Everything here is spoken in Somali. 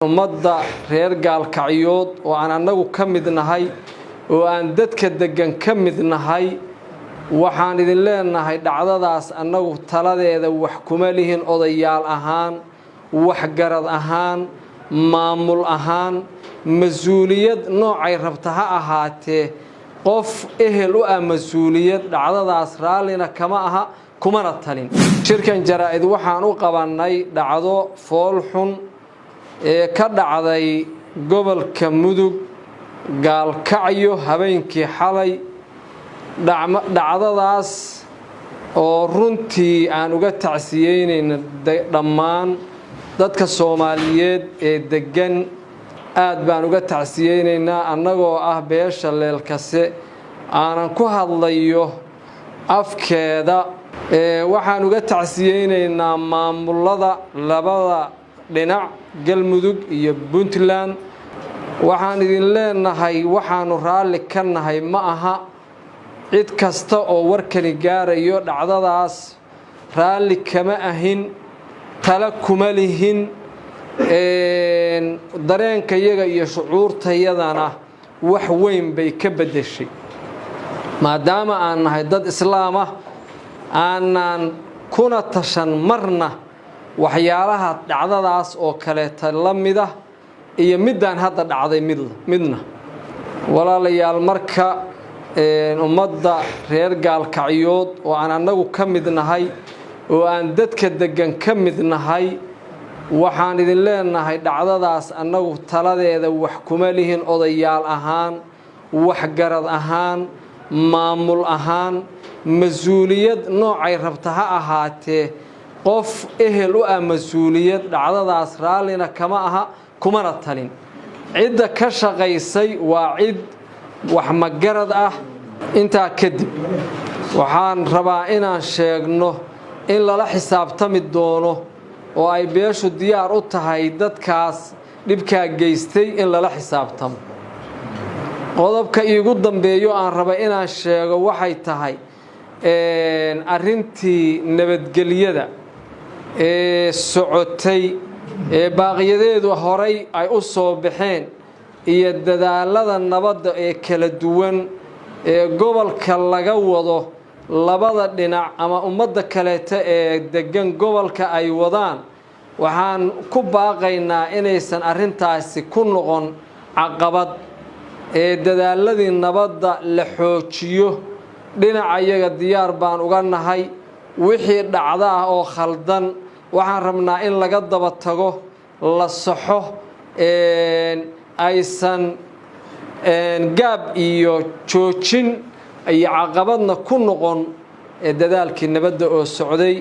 ummadda reer gaalkacyood oo aan anagu ka mid nahay oo aan dadka degan ka mid nahay waxaan idin leenahay dhacdadaas anagu taladeeda wax kuma lihin odayaal ahaan wax garad ahaan maamul ahaan mas'uuliyad noocay rabta ha ahaatee qof ehel u ah mas'uuliyad dhacdadaas raalina kama aha kumana talin shirkan jaraa'id waxaan u qabanay dhacdo fool xun ee ka dhacday gobolka Mudug gaalkacyo habeenkii xalay dhacdadaas oo runtii aan uga tacsiyeynayna dhammaan dadka Soomaaliyeed ee degan aad baan uga tacsiyeynaynaa annagoo ah beesha leelkase aanan ku hadlayo afkeeda waxaan uga tacsiyeynaynaa maamulada labada dhinac Galmudug iyo Puntland waxaan idin leenahay waxaanu raali ka nahay ma aha cid kasta oo warkani gaarayo dhacdadaas raali kama ahin tala kuma lihin dareenkayaga iyo shucuurtayadana wax weyn bay ka bedeshay maadaama aan nahay dad islaam ah aanan kuna tashan marna waxyaalaha dhacdadaas oo kale la mid ah iyo midaan hadda dhacday midna walaalayaal marka ummadda reer gaalkacyood oo aan anagu ka mid nahay oo aan dadka degan ka mid nahay waxaan idin leenahay dhacdadaas anagu taladeeda wax kuma lihin odayaal ahaan wax garad ahaan maamul ahaan mas'uuliyad noocay rabta ha ahaatee qof ehel u ah mas'uuliyad dhacdadaas raalina kama aha kumana talin cidda ka shaqaysay waa cid wax magarad ah intaa kadib waxaan rabaa inaan sheegno in lala xisaabtami doono oo ay beeshu diyaar u tahay dadkaas dhibka geystay in lala xisaabtamo qodobka iigu dambeeyo aan raba inaan sheego waxay tahay arrintii nabadgelyada ee socotay ee baaqiyadeedu horay ay u soo baxeen iyo dadaalada nabadda ee kala duwan ee gobolka laga wado labada dhinac ama ummadda kaleeta ee degan gobolka ay wadaan waxaan ku baaqaynaa inaysan arrintaasi ku noqon caqabad ee dadaaladii nabadda la xoojiyo dhinacayaga diyaar baan uga nahay wixii dhacda ah oo khaldan waxaan rabnaa in laga daba tago la saxo aysan gaab iyo joojin ay caqabadna ku noqon dadaalkii nabadda oo socday